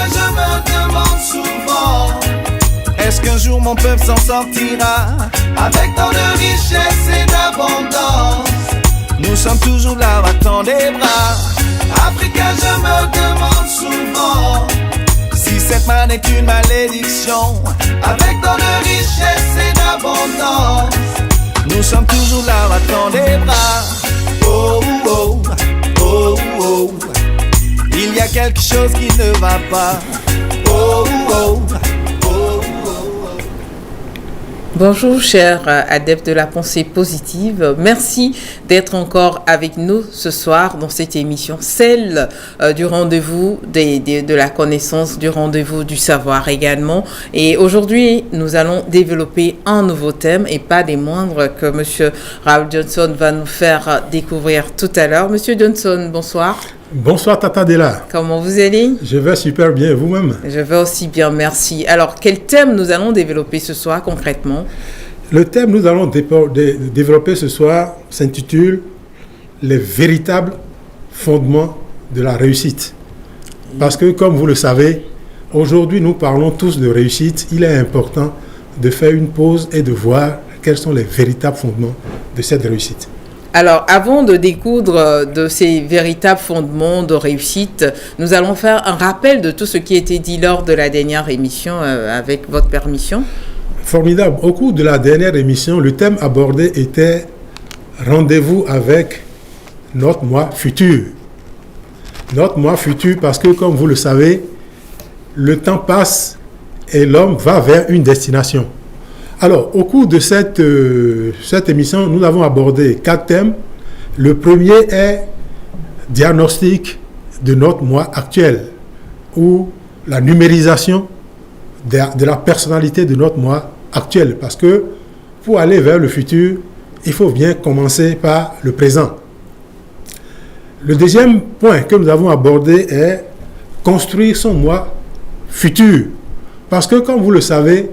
je me demande souvent, est-ce qu'un jour mon peuple s'en sortira avec tant de richesse et d'abondance? Nous sommes toujours là, battant des bras. Africa, je me demande souvent si cette manne est une malédiction avec tant de richesse et d'abondance. Nous sommes toujours là, battant des bras. Oh, oh, oh, oh. Il y a quelque chose qui ne va pas. Oh, oh, oh. Bonjour chers adeptes de la pensée positive, merci d'être encore avec nous ce soir dans cette émission, celle du rendez-vous de la connaissance, du rendez-vous du savoir également. Et aujourd'hui, nous allons développer un nouveau thème et pas des moindres que M. Raoul Johnson va nous faire découvrir tout à l'heure. Monsieur Johnson, bonsoir. Bonsoir Tata Della. Comment vous allez? Je vais super bien, vous-même? Je vais aussi bien, merci. Alors, quel thème nous allons développer ce soir concrètement? Le thème que nous allons développer ce soir s'intitule « Les véritables fondements de la réussite ». Parce que, comme vous le savez, aujourd'hui nous parlons tous de réussite. Il est important de faire une pause et de voir quels sont les véritables fondements de cette réussite. Alors, avant de découdre de ces véritables fondements de réussite, nous allons faire un rappel de tout ce qui a été dit lors de la dernière émission, avec votre permission. Formidable. Au cours de la dernière émission, le thème abordé était « Rendez-vous avec notre moi futur ». Notre moi futur parce que, comme vous le savez, le temps passe et l'homme va vers une destination. Alors, au cours de cette émission, nous avons abordé 4 thèmes. Le premier est diagnostic de notre moi actuel, ou la numérisation de la personnalité de notre moi actuel. Parce que pour aller vers le futur, il faut bien commencer par le présent. Le deuxième point que nous avons abordé est construire son moi futur. Parce que, comme vous le savez,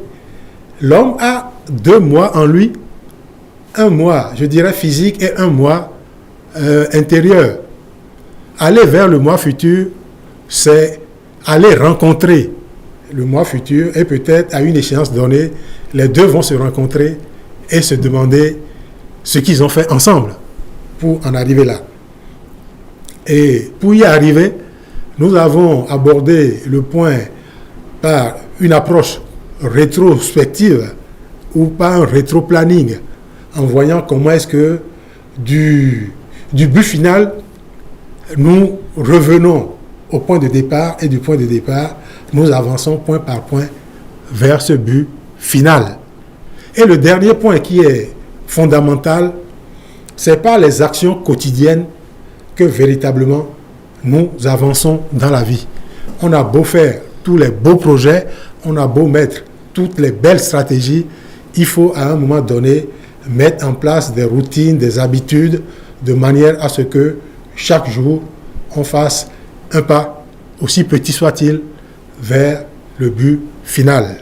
l'homme a 2 mois en lui, un mois, je dirais, physique et un mois intérieur. Aller vers le mois futur, c'est aller rencontrer le mois futur et peut-être à une échéance donnée, les deux vont se rencontrer et se demander ce qu'ils ont fait ensemble pour en arriver là. Et pour y arriver, nous avons abordé le point par une approche rétrospective ou par un rétro-planning, en voyant comment est-ce que du but final, nous revenons au point de départ et du point de départ, nous avançons point par point vers ce but final. Et le dernier point qui est fondamental, c'est par les actions quotidiennes que véritablement nous avançons dans la vie. On a beau faire tous les beaux projets, on a beau mettre toutes les belles stratégies, il faut à un moment donné mettre en place des routines, des habitudes, de manière à ce que chaque jour, on fasse un pas, aussi petit soit-il, vers le but final.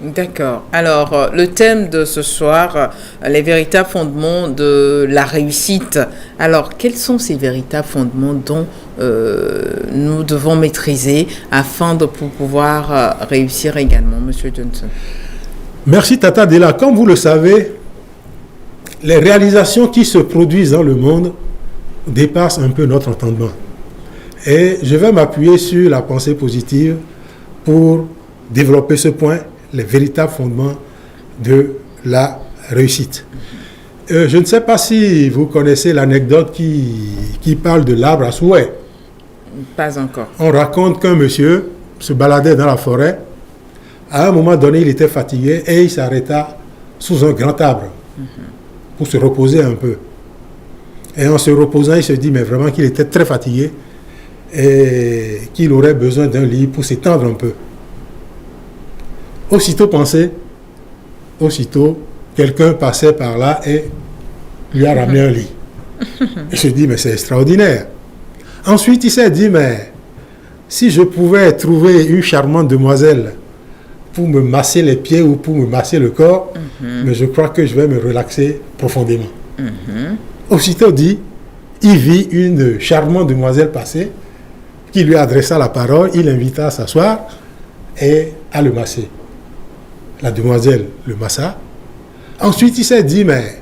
D'accord. Alors, le thème de ce soir, les véritables fondements de la réussite. Alors, quels sont ces véritables fondements dont nous devons maîtriser afin de pouvoir réussir également, Monsieur Johnson? Merci Tata Della. Comme vous le savez, les réalisations qui se produisent dans le monde dépassent un peu notre entendement. Et je vais m'appuyer sur la pensée positive pour développer ce point, les véritables fondements de la réussite. Je ne sais pas si vous connaissez l'anecdote qui parle de l'arbre à souhait. Pas encore. On raconte qu'un monsieur se baladait dans la forêt. À un moment donné, il était fatigué et il s'arrêta sous un grand arbre pour se reposer un peu. Et en se reposant, il se dit mais vraiment qu'il était très fatigué et qu'il aurait besoin d'un lit pour s'étendre un peu. Aussitôt quelqu'un passait par là et lui a ramené un lit. Il se dit mais c'est extraordinaire. Ensuite, il s'est dit mais si je pouvais trouver une charmante demoiselle pour me masser les pieds ou pour me masser le corps, mais je crois que je vais me relaxer profondément. Aussitôt dit, il vit une charmante demoiselle passer qui lui adressa la parole, il l'invita à s'asseoir et à le masser. La demoiselle le massa. Ensuite, il s'est dit, mais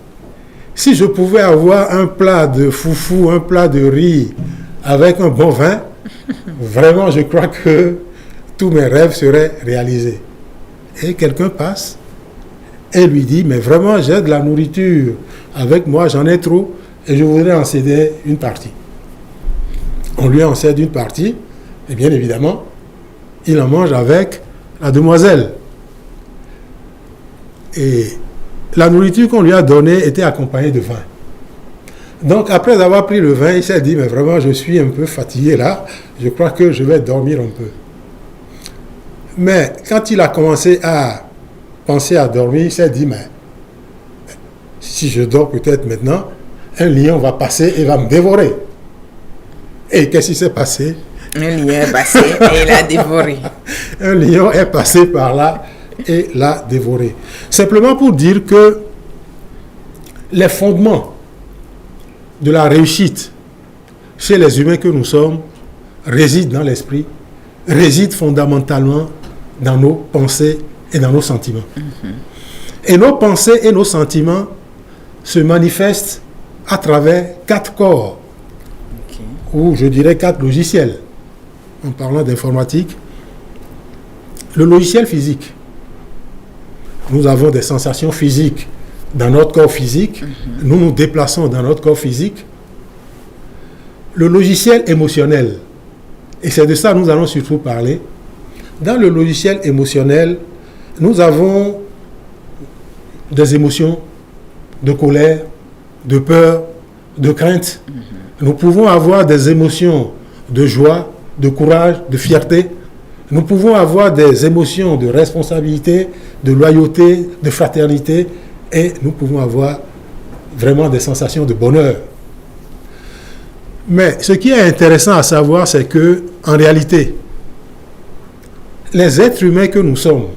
si je pouvais avoir un plat de foufou, un plat de riz avec un bon vin, vraiment, je crois que tous mes rêves seraient réalisés. Et quelqu'un passe et lui dit, mais vraiment, j'ai de la nourriture avec moi, j'en ai trop, et je voudrais en céder une partie. On lui en cède une partie, et bien évidemment, il en mange avec la demoiselle. Et la nourriture qu'on lui a donnée était accompagnée de vin. Donc, après avoir pris le vin, il s'est dit, mais vraiment, je suis un peu fatigué là, je crois que je vais dormir un peu. Mais quand il a commencé à penser à dormir, il s'est dit, mais si je dors peut-être maintenant, un lion va passer et va me dévorer. Et qu'est-ce qui s'est passé? Un lion est passé et l'a dévoré. Un lion est passé par là et l'a dévoré. Simplement pour dire que les fondements de la réussite chez les humains que nous sommes résident dans l'esprit, résident fondamentalement dans nos pensées et dans nos sentiments. Et nos pensées et nos sentiments se manifestent à travers 4 corps, ou je dirais 4 logiciels. En parlant d'informatique, le logiciel physique. Nous avons des sensations physiques dans notre corps physique. Nous nous déplaçons dans notre corps physique. Le logiciel émotionnel. Et c'est de ça que nous allons surtout parler. Dans le logiciel émotionnel, nous avons des émotions de colère, de peur, de crainte. Nous pouvons avoir des émotions de joie, de courage, de fierté. Nous pouvons avoir des émotions de responsabilité, de loyauté, de fraternité, et nous pouvons avoir vraiment des sensations de bonheur. Mais ce qui est intéressant à savoir, c'est que, en réalité, les êtres humains que nous sommes,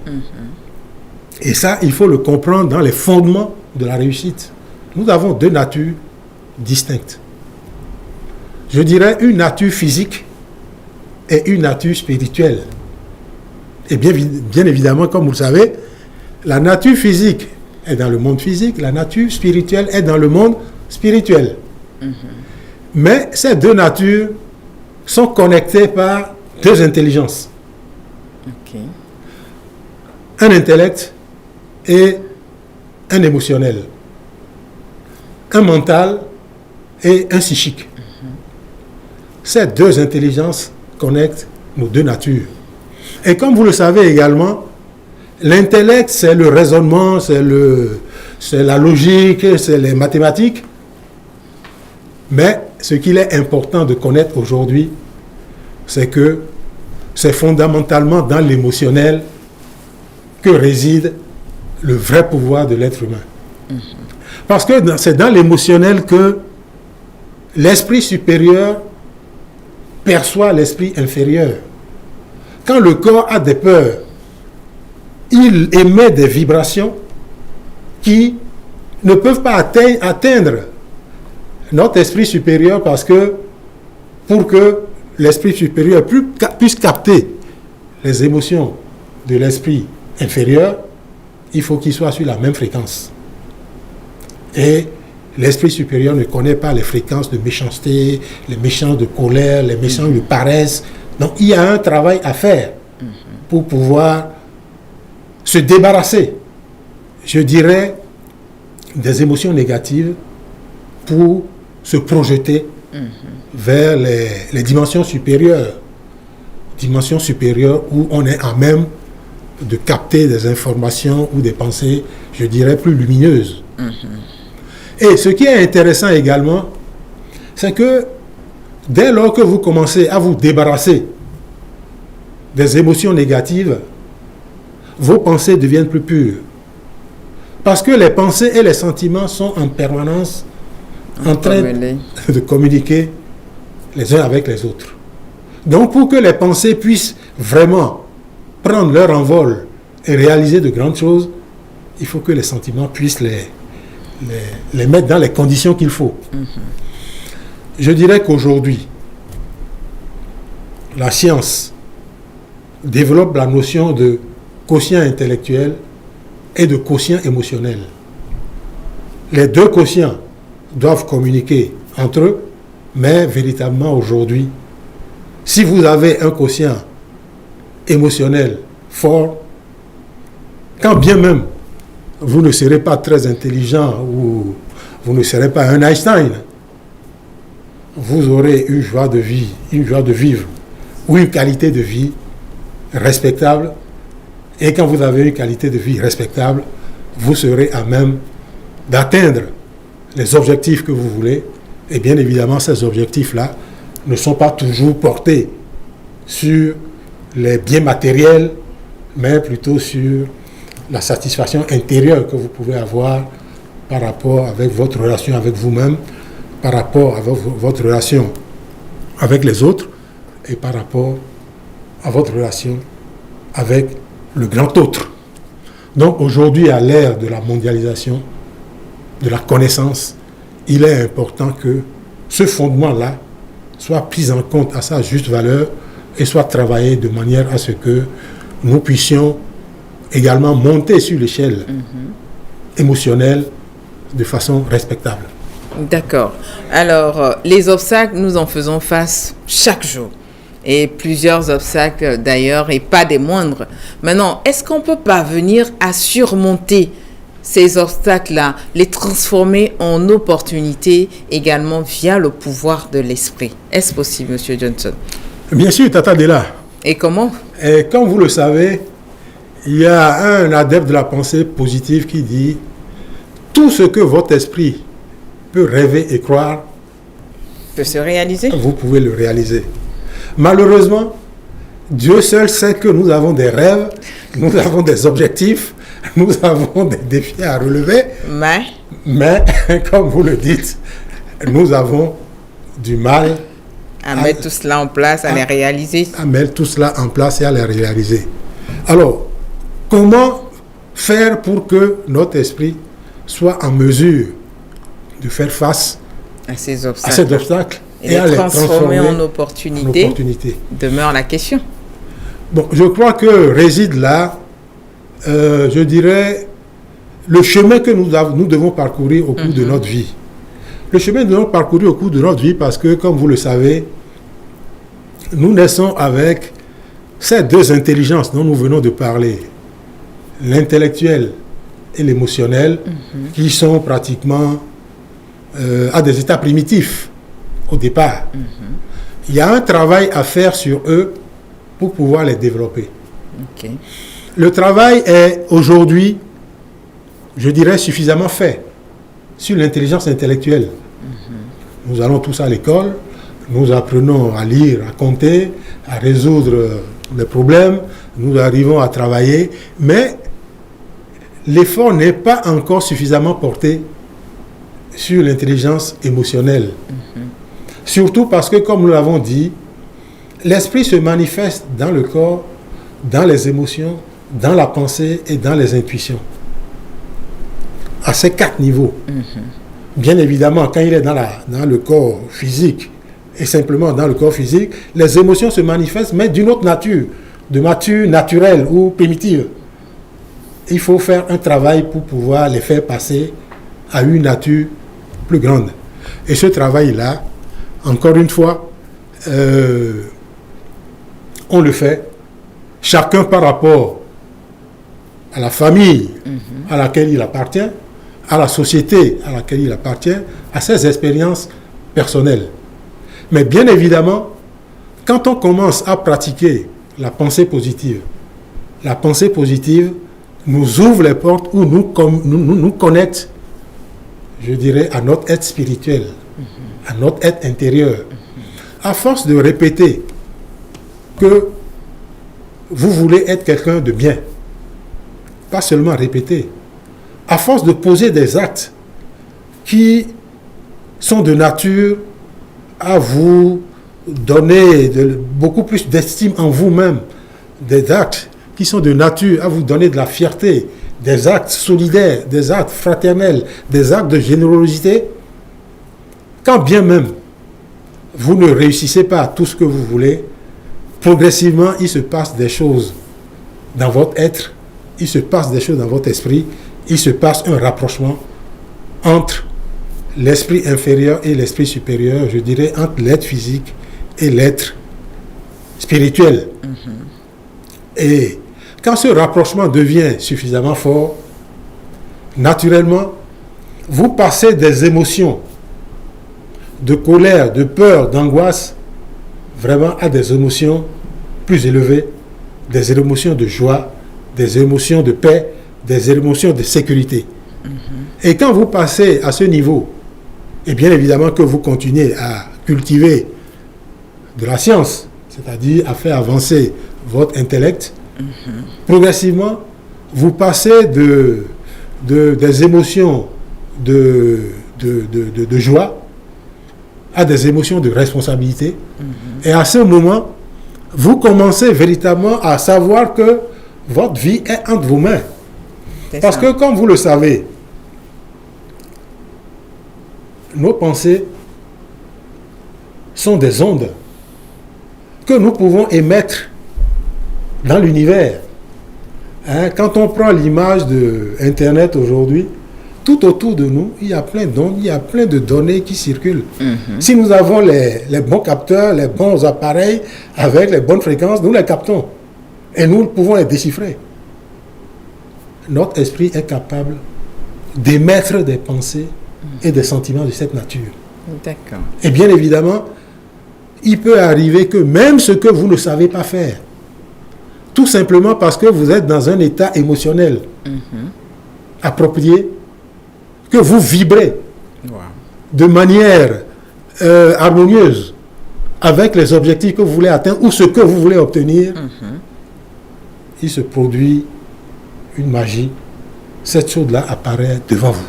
et ça, il faut le comprendre dans les fondements de la réussite, nous avons 2 natures distinctes. Je dirais une nature physique et une nature spirituelle. Et bien évidemment, comme vous le savez, la nature physique est dans le monde physique, la nature spirituelle est dans le monde spirituel. Mais ces 2 natures sont connectées par 2 intelligences. Un intellect et un émotionnel. Un mental et un psychique. Ces 2 intelligences connectent nos 2 natures. Et comme vous le savez également, l'intellect, c'est le raisonnement, c'est la logique, c'est les mathématiques. Mais ce qu'il est important de connaître aujourd'hui, c'est que c'est fondamentalement dans l'émotionnel que réside le vrai pouvoir de l'être humain. Parce que c'est dans l'émotionnel que l'esprit supérieur perçoit l'esprit inférieur. Quand le corps a des peurs, il émet des vibrations qui ne peuvent pas atteindre notre esprit supérieur, parce que pour que l'esprit supérieur puisse capter les émotions de l'esprit inférieur, il faut qu'il soit sur la même fréquence. Et l'esprit supérieur ne connaît pas les fréquences de méchanceté, les méchances de colère, les méchances de paresse. Donc il y a un travail à faire pour pouvoir se débarrasser, je dirais, des émotions négatives pour se projeter vers les dimensions supérieures. Dimensions supérieures où on est à même de capter des informations ou des pensées, je dirais, plus lumineuses. Et ce qui est intéressant également, c'est que dès lors que vous commencez à vous débarrasser des émotions négatives, vos pensées deviennent plus pures. Parce que les pensées et les sentiments sont en permanence en train de communiquer les uns avec les autres. Donc pour que les pensées puissent vraiment prendre leur envol et réaliser de grandes choses, il faut que les sentiments puissent les mettre dans les conditions qu'il faut. Je dirais qu'aujourd'hui, la science développe la notion de quotient intellectuel et de quotient émotionnel. Les deux quotients doivent communiquer entre eux, mais véritablement aujourd'hui, si vous avez un quotient émotionnel fort, quand bien même vous ne serez pas très intelligent ou vous ne serez pas un Einstein, vous aurez une joie de vie, une joie de vivre ou une qualité de vie respectable. Et quand vous avez une qualité de vie respectable, vous serez à même d'atteindre les objectifs que vous voulez. Et bien évidemment, ces objectifs-là ne sont pas toujours portés sur les biens matériels, mais plutôt sur la satisfaction intérieure que vous pouvez avoir par rapport avec votre relation avec vous-même, par rapport à votre relation avec les autres et par rapport à votre relation avec le grand autre. Donc aujourd'hui, à l'ère de la mondialisation, de la connaissance, il est important que ce fondement-là soit pris en compte à sa juste valeur et soit travaillé de manière à ce que nous puissions également monter sur l'échelle émotionnelle de façon respectable. D'accord. Alors, les obstacles, nous en faisons face chaque jour. Et plusieurs obstacles d'ailleurs, et pas des moindres. Maintenant, est-ce qu'on peut parvenir à surmonter ces obstacles-là, les transformer en opportunités également via le pouvoir de l'esprit? Est-ce possible, M. Johnson? Bien sûr, Tata Della. Et comment? Et comme vous le savez, il y a un adepte de la pensée positive qui dit « Tout ce que votre esprit peut rêver et croire, peut se réaliser. Vous pouvez le réaliser. » Malheureusement, Dieu seul sait que nous avons des rêves, nous avons des objectifs, nous avons des défis à relever. Mais, comme vous le dites, nous avons du mal à mettre tout cela en place, à les réaliser. À mettre tout cela en place et à les réaliser. Alors, comment faire pour que notre esprit soit en mesure de faire face à ces obstacles et à les transformer en opportunités, demeure la question. Bon, je crois que réside là, je dirais, le chemin que nous devons parcourir au cours de notre vie. Le chemin que nous devons parcourir au cours de notre vie parce que, comme vous le savez, nous naissons avec ces deux intelligences dont nous venons de parler, l'intellectuel et l'émotionnel, qui sont pratiquement à des états primitifs au départ. Il y a un travail à faire sur eux pour pouvoir les développer. Le travail est aujourd'hui, je dirais, suffisamment fait sur l'intelligence intellectuelle. Nous allons tous à l'école, nous apprenons à lire, à compter, à résoudre les problèmes, nous arrivons à travailler, mais l'effort n'est pas encore suffisamment porté sur l'intelligence émotionnelle. Surtout parce que, comme nous l'avons dit, l'esprit se manifeste dans le corps, dans les émotions, dans la pensée et dans les intuitions. À ces 4 niveaux. Bien évidemment, quand il est dans le corps physique, et simplement dans le corps physique, les émotions se manifestent, mais d'une autre nature, de nature naturelle ou primitive. Il faut faire un travail pour pouvoir les faire passer à une nature plus grande. Et ce travail-là, encore une fois, on le fait, chacun par rapport à la famille à laquelle il appartient, à la société à laquelle il appartient, à ses expériences personnelles. Mais bien évidemment, quand on commence à pratiquer la pensée positive nous ouvre les portes ou nous connecte, je dirais, à notre être spirituel, à notre être intérieur. À force de répéter que vous voulez être quelqu'un de bien, pas seulement répéter, à force de poser des actes qui sont de nature à vous donner beaucoup plus d'estime en vous-même, des actes qui sont de nature à vous donner de la fierté, des actes solidaires, des actes fraternels, des actes de générosité, quand bien même vous ne réussissez pas à tout ce que vous voulez, progressivement, il se passe des choses dans votre être, il se passe des choses dans votre esprit, il se passe un rapprochement entre l'esprit inférieur et l'esprit supérieur, je dirais entre l'être physique et l'être spirituel. Et quand ce rapprochement devient suffisamment fort, naturellement, vous passez des émotions de colère, de peur, d'angoisse, vraiment à des émotions plus élevées, des émotions de joie, des émotions de paix, des émotions de sécurité. Et quand vous passez à ce niveau, et bien évidemment que vous continuez à cultiver de la science, c'est-à-dire à faire avancer votre intellect, progressivement, vous passez des émotions de joie à des émotions de responsabilité. Et à ce moment, vous commencez véritablement à savoir que votre vie est entre vos mains. Parce que, comme vous le savez, nos pensées sont des ondes que nous pouvons émettre dans l'univers. Quand on prend l'image de Internet aujourd'hui, tout autour de nous, il y a plein d'ondes, il y a plein de données qui circulent. Si nous avons les bons capteurs, les bons appareils avec les bonnes fréquences, nous les captons et nous pouvons les déchiffrer. Notre esprit est capable d'émettre des pensées et des sentiments de cette nature. D'accord. Et bien évidemment, il peut arriver que même ce que vous ne savez pas faire, tout simplement parce que vous êtes dans un état émotionnel approprié, que vous vibrez de manière harmonieuse avec les objectifs que vous voulez atteindre ou ce que vous voulez obtenir, il se produit une magie. Cette chose-là apparaît devant vous.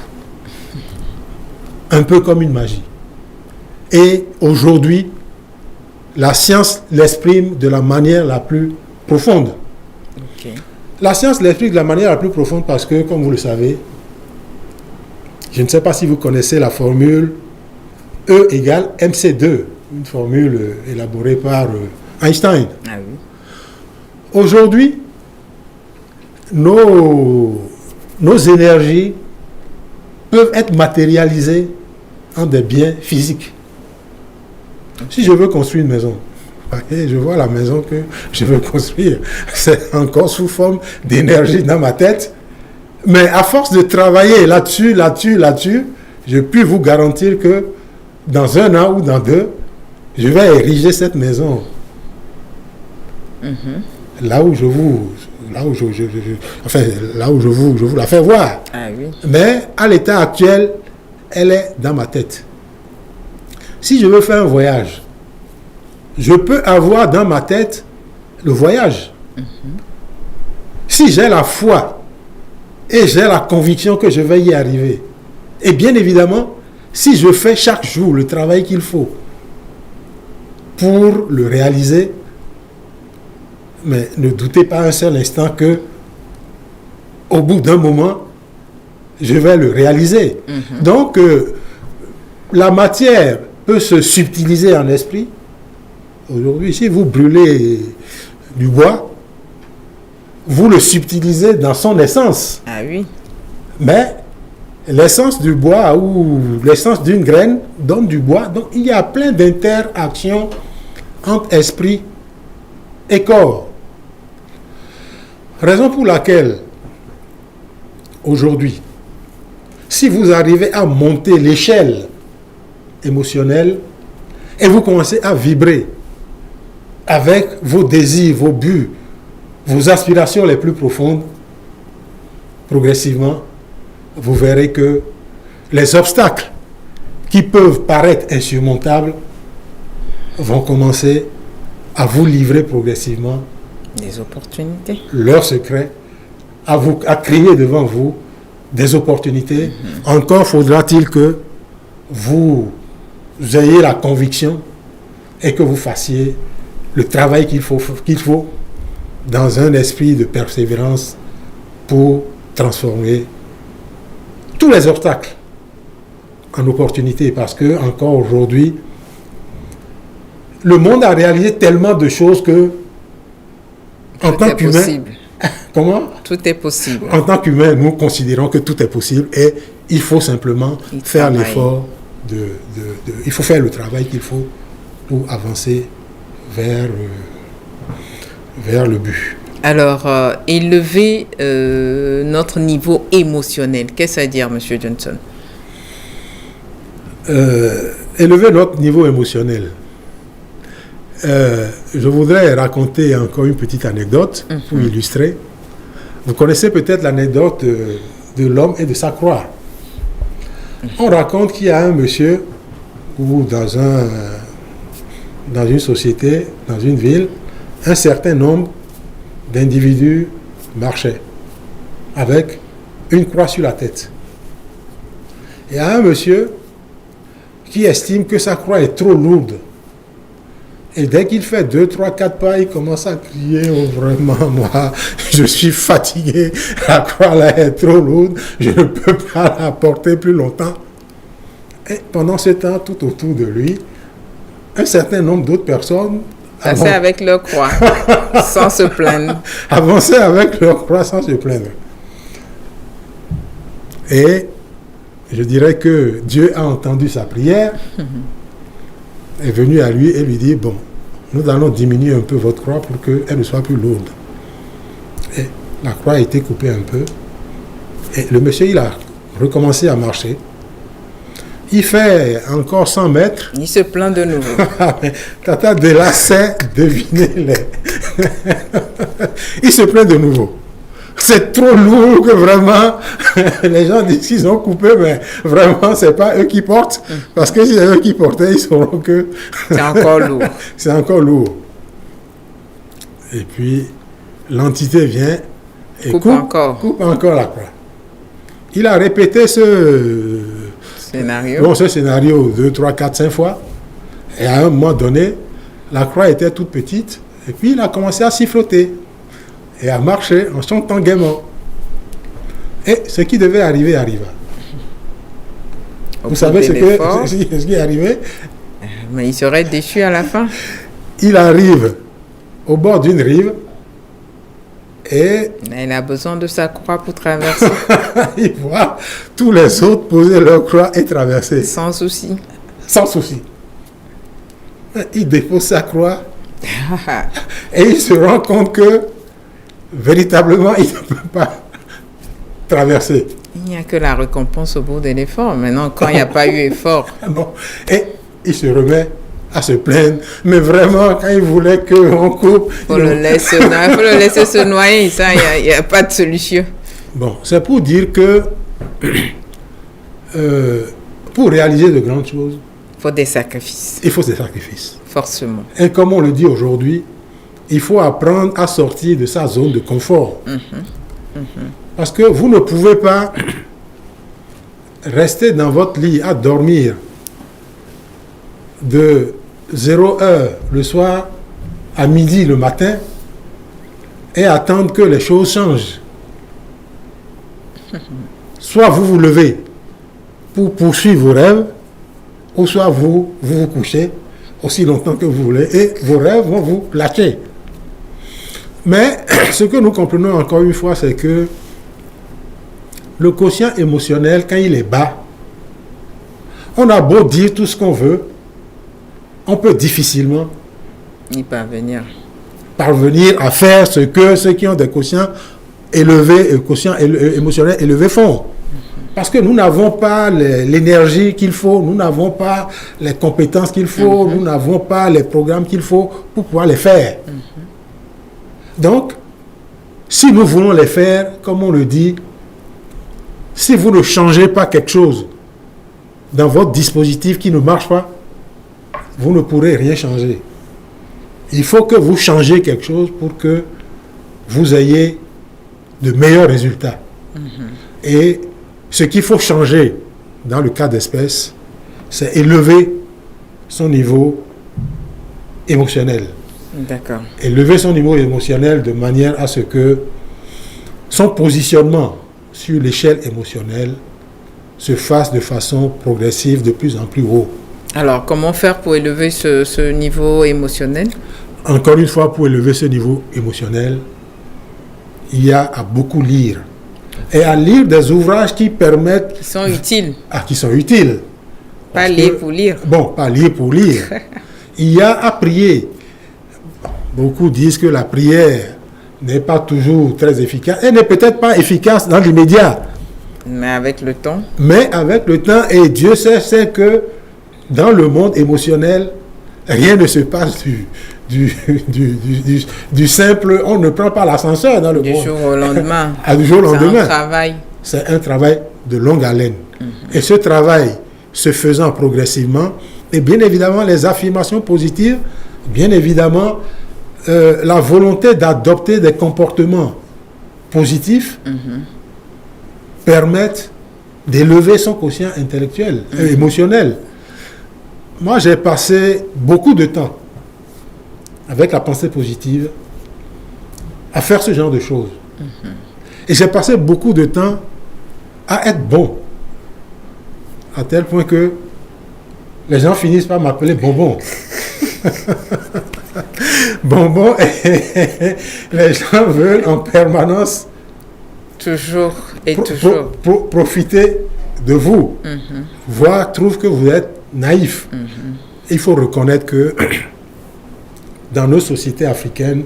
Un peu comme une magie. Et aujourd'hui, la science l'exprime de la manière la plus profonde. La science l'exprime de la manière la plus profonde parce que, comme vous le savez, je ne sais pas si vous connaissez la formule E égale MC2, une formule élaborée par Einstein. Ah oui. Aujourd'hui, nos énergies peuvent être matérialisées en des biens physiques. Si je veux construire une maison, je vois la maison que je veux construire, c'est encore sous forme d'énergie dans ma tête. Mais à force de travailler là-dessus, je puis vous garantir que dans 1 an ou dans 2, je vais ériger cette maison. Là où je vous la fais voir. Ah oui. Mais à l'état actuel, elle est dans ma tête. Si je veux faire un voyage, je peux avoir dans ma tête le voyage. Si j'ai la foi et j'ai la conviction que je vais y arriver, et bien évidemment, si je fais chaque jour le travail qu'il faut pour le réaliser, mais ne doutez pas un seul instant que au bout d'un moment, je vais le réaliser. Donc, la matière peut se subtiliser en esprit. Aujourd'hui, si vous brûlez du bois, vous le subtilisez dans son essence. Ah oui. Mais l'essence du bois ou l'essence d'une graine donne du bois. Donc, il y a plein d'interactions entre esprit et corps. Raison pour laquelle, aujourd'hui, si vous arrivez à monter l'échelle émotionnelle et vous commencez à vibrer avec vos désirs, vos buts, vos aspirations les plus profondes, progressivement, vous verrez que les obstacles qui peuvent paraître insurmontables vont commencer à vous livrer progressivement Des opportunités. leur secret, à crier devant vous des opportunités. Encore faudra-t-il que vous ayez la conviction et que vous fassiez le travail qu'il faut dans un esprit de persévérance pour transformer tous les obstacles en opportunités. Parce que, encore aujourd'hui, le monde a réalisé tellement de choses que En Tout tant est qu'humain, possible. comment? Tout est possible. En tant qu'humain, nous considérons que tout est possible et il faut simplement faire travaille. l'effort il faut faire le travail qu'il faut pour avancer vers le but. Alors, élever notre niveau émotionnel, qu'est-ce à dire, M. Johnson? Élever notre niveau émotionnel. Je voudrais raconter encore une petite anecdote pour illustrer. Vous connaissez peut-être l'anecdote de l'homme et de sa croix. On raconte qu'il y a un monsieur ou dans une société, dans une ville, un certain nombre d'individus marchaient avec une croix sur la tête. Il y a un monsieur qui estime que sa croix est trop lourde. Et dès qu'il fait 2, 3, 4 pas, il commence à crier, oh vraiment, moi, je suis fatigué, la croix là est trop lourde, je ne peux pas la porter plus longtemps. Et pendant ce temps, tout autour de lui, un certain nombre d'autres personnes Passer avec leur croix, sans se plaindre. Avancer avec leur croix sans se plaindre. Et je dirais que Dieu a entendu sa prière, est venu à lui et lui dit, bon, nous allons diminuer un peu votre croix pour qu'elle ne soit plus lourde. Et la croix a été coupée un peu. Et le monsieur, il a recommencé à marcher. Il fait encore 100 mètres. Il se plaint de nouveau. Tata de là sait deviner les... Il se plaint de nouveau. C'est trop lourd que vraiment, les gens disent qu'ils ont coupé, mais vraiment, c'est pas eux qui portent. Parce que si c'est eux qui portaient, ils sauront que... C'est encore lourd. C'est encore lourd. Et puis, l'entité vient et coupe encore la croix. Il a répété ce scénario 2, 3, 4, 5 fois. Et à un moment donné, la croix était toute petite. Et puis, il a commencé à siffloter et à marcher en chantant gaiement. Et ce qui devait arriver arriva. Vous savez ce qui est arrivé? Mais il serait déchu à la fin. Il arrive au bord d'une rive et il a besoin de sa croix pour traverser. il voit tous les autres poser leur croix et traverser. Sans souci. Sans souci. Il dépose sa croix et il se rend compte que véritablement il ne peut pas traverser. Il n'y a que la récompense au bout de l'effort. Maintenant, quand il n'y a pas eu effort. Non. Et il se remet à se plaindre. Mais vraiment, quand il voulait qu'on coupe... Il faut le laisser se noyer. Ça, il n'y a pas de solution. Bon, c'est pour dire que pour réaliser de grandes choses, il faut des sacrifices. Il faut des sacrifices. Forcément. Et comme on le dit aujourd'hui, il faut apprendre à sortir de sa zone de confort. Parce que vous ne pouvez pas rester dans votre lit à dormir de 0 heure le soir à midi le matin et attendre que les choses changent. Soit vous vous levez pour poursuivre vos rêves, ou soit vous vous couchez aussi longtemps que vous voulez et vos rêves vont vous lâcher. Mais ce que nous comprenons encore une fois, c'est que le quotient émotionnel, quand il est bas, on a beau dire tout ce qu'on veut, on peut difficilement parvenir à faire ce que ceux qui ont des quotients élevés, quotients émotionnels élevés font. Parce que nous n'avons pas l'énergie qu'il faut, nous n'avons pas les compétences qu'il faut, nous n'avons pas les programmes qu'il faut pour pouvoir les faire. Donc, si nous voulons les faire, comme on le dit, si vous ne changez pas quelque chose dans votre dispositif qui ne marche pas, vous ne pourrez rien changer. Il faut que vous changiez quelque chose pour que vous ayez de meilleurs résultats. Et ce qu'il faut changer dans le cas d'espèce, c'est élever son niveau émotionnel. D'accord. Élever son niveau émotionnel de manière à ce que son positionnement sur l'échelle émotionnelle se fasse de façon progressive de plus en plus haut. Alors, comment faire pour élever ce niveau émotionnel? Encore une fois, pour élever ce niveau émotionnel, il y a à beaucoup lire. Et à lire des ouvrages qui permettent... Qui sont utiles. Qui sont utiles. Pas lire pour lire. Bon, pas lire pour lire. Il y a à prier. Beaucoup disent que la prière n'est pas toujours très efficace. Elle n'est peut-être pas efficace dans l'immédiat. Mais avec le temps. Mais avec le temps, et Dieu sait que dans le monde émotionnel, rien ne se passe du simple. On ne prend pas l'ascenseur dans le monde. Du jour au lendemain. Du jour au lendemain. C'est un travail. C'est un travail de longue haleine. Et ce travail se faisant progressivement, et bien évidemment les affirmations positives, bien évidemment la volonté d'adopter des comportements positifs permettent d'élever son quotient intellectuel et émotionnel. Moi, j'ai passé beaucoup de temps avec la pensée positive à faire ce genre de choses. Et j'ai passé beaucoup de temps à être bon, à tel point que les gens finissent par m'appeler Bonbon. Bonbon, et les gens veulent en permanence toujours et toujours profiter de vous, voire trouvent que vous êtes naïf. Il faut reconnaître que dans nos sociétés africaines,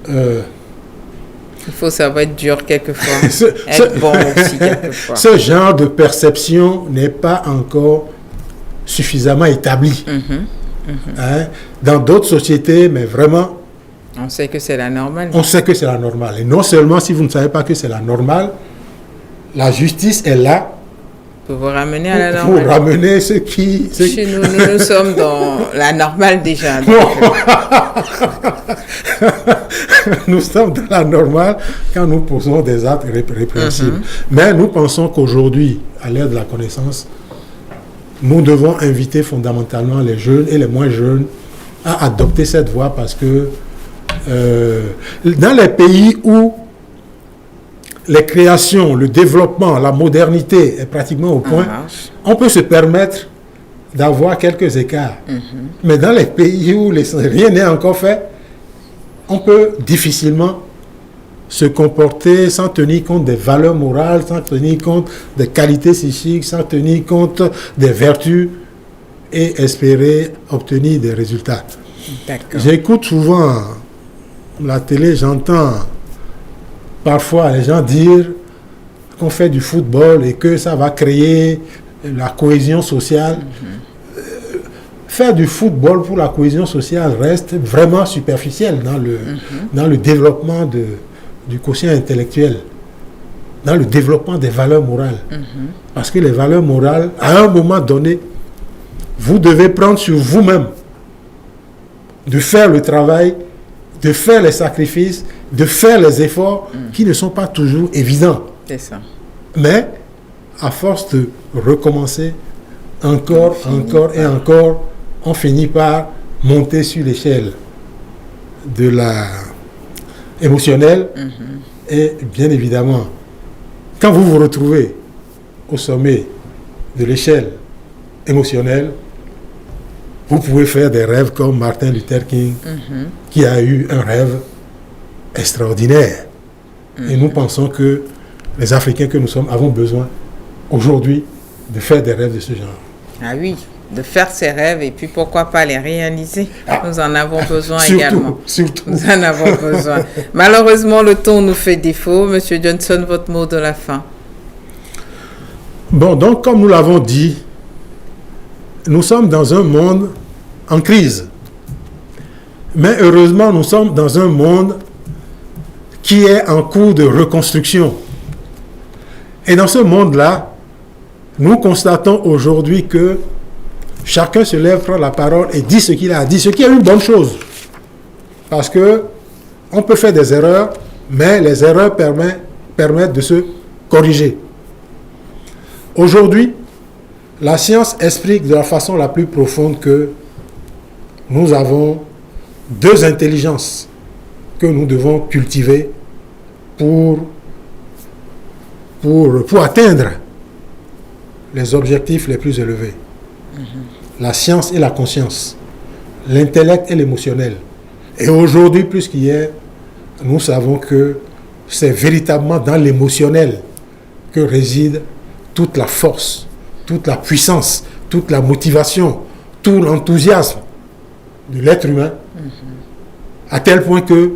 il faut savoir être dur quelquefois, être bon aussi quelquefois. Ce genre de perception n'est pas encore suffisamment établi. Hein? Dans d'autres sociétés, mais vraiment... On sait que c'est la normale. On sait que c'est la normale. Et non seulement si vous ne savez pas que c'est la normale, la justice est là pour vous ramener à la normale. Pour ramener ceux qui... Chez nous, nous sommes dans la normale déjà. Nous sommes dans la normale quand nous posons des actes répréhensibles. Mais nous pensons qu'aujourd'hui, à l'ère de la connaissance, nous devons inviter fondamentalement les jeunes et les moins jeunes à adopter cette voie parce que dans les pays où les créations, le développement, la modernité est pratiquement au point, on peut se permettre d'avoir quelques écarts. Mais dans les pays où rien n'est encore fait, on peut difficilement se comporter sans tenir compte des valeurs morales, sans tenir compte des qualités psychiques, sans tenir compte des vertus et espérer obtenir des résultats. J'écoute souvent la télé, j'entends parfois les gens dire qu'on fait du football et que ça va créer la cohésion sociale. Faire du football pour la cohésion sociale reste vraiment superficiel dans le développement du quotient intellectuel, dans le développement des valeurs morales. Parce que les valeurs morales, à un moment donné, vous devez prendre sur vous-même de faire le travail, de faire les sacrifices, de faire les efforts qui ne sont pas toujours évidents. C'est ça. Mais, à force de recommencer encore et encore, on finit par monter sur l'échelle de la émotionnelle. Et bien évidemment, quand vous vous retrouvez au sommet de l'échelle émotionnelle, vous pouvez faire des rêves comme Martin Luther King, qui a eu un rêve extraordinaire. Et nous pensons que les Africains que nous sommes avons besoin aujourd'hui de faire des rêves de ce genre. Ah oui, de faire ses rêves et puis pourquoi pas les réaliser. Nous en avons besoin également. Surtout. Nous en avons besoin. Malheureusement, le temps nous fait défaut. Monsieur Johnson, votre mot de la fin. Bon, donc comme nous l'avons dit, nous sommes dans un monde en crise. Mais heureusement, nous sommes dans un monde qui est en cours de reconstruction. Et dans ce monde-là, nous constatons aujourd'hui que chacun se lève, prend la parole et dit ce qu'il a à dire, ce qui est une bonne chose. Parce que on peut faire des erreurs, mais les erreurs permettent de se corriger. Aujourd'hui, la science explique de la façon la plus profonde que nous avons deux intelligences que nous devons cultiver pour atteindre les objectifs les plus élevés. La science et la conscience, l'intellect et l'émotionnel. Et aujourd'hui, plus qu'hier, nous savons que c'est véritablement dans l'émotionnel que réside toute la force, toute la puissance, toute la motivation, tout l'enthousiasme de l'être humain, à tel point que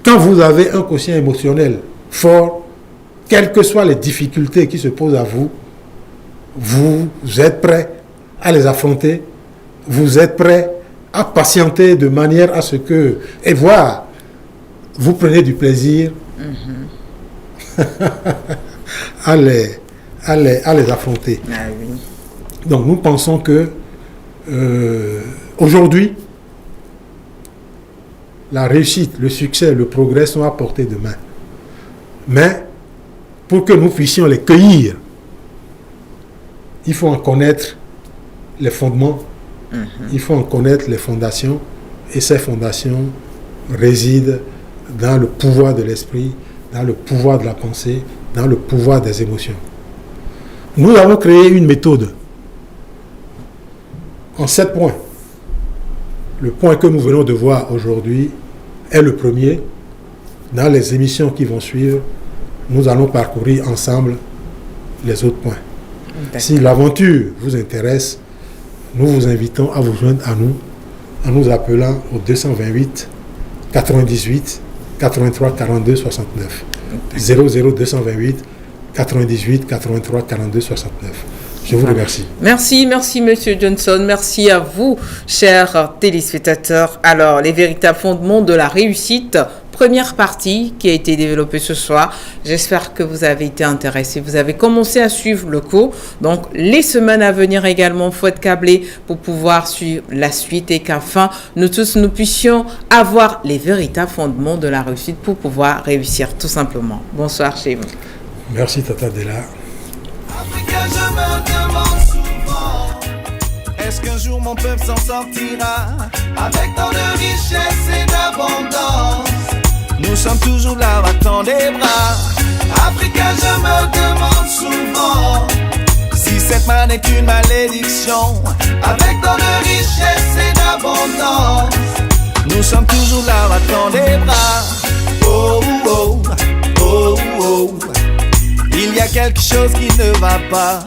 quand vous avez un quotient émotionnel fort, quelles que soient les difficultés qui se posent à vous, vous êtes prêt à les affronter, vous êtes prêt à patienter de manière à ce que, et voir, vous prenez du plaisir à les affronter. Ah oui. Donc nous pensons que aujourd'hui, la réussite, le succès, le progrès sont à portée de main. Mais pour que nous puissions les cueillir, il faut en connaître les fondements, il faut en connaître les fondations, et ces fondations résident dans le pouvoir de l'esprit, dans le pouvoir de la pensée, dans le pouvoir des émotions. Nous avons créé une méthode en 7 points. Le point que nous venons de voir aujourd'hui est le premier. Dans les émissions qui vont suivre, nous allons parcourir ensemble les autres points. Si l'aventure vous intéresse, nous vous invitons à vous joindre à nous en nous appelant au 228 98 83 42 69. 00228 98 83 42 69. Je vous remercie. Merci, Monsieur Johnson. Merci à vous, chers téléspectateurs. Alors, les véritables fondements de la réussite, première partie qui a été développée ce soir. J'espère que vous avez été intéressés. Vous avez commencé à suivre le cours. Donc, les semaines à venir également, il faut être câblé pour pouvoir suivre la suite et qu'enfin, nous tous, nous puissions avoir les véritables fondements de la réussite pour pouvoir réussir, tout simplement. Bonsoir chez vous. Merci, Tata Della. Africa, je me demande souvent, est-ce qu'un jour mon peuple s'en sortira avec tant de richesse et d'abondance? Nous sommes toujours là, battant des bras. Africa, je me demande souvent si cette manne est une malédiction avec tant de richesse et d'abondance. Nous sommes toujours là, battant des bras. Oh, oh, oh, oh. Il y a quelque chose qui ne va pas.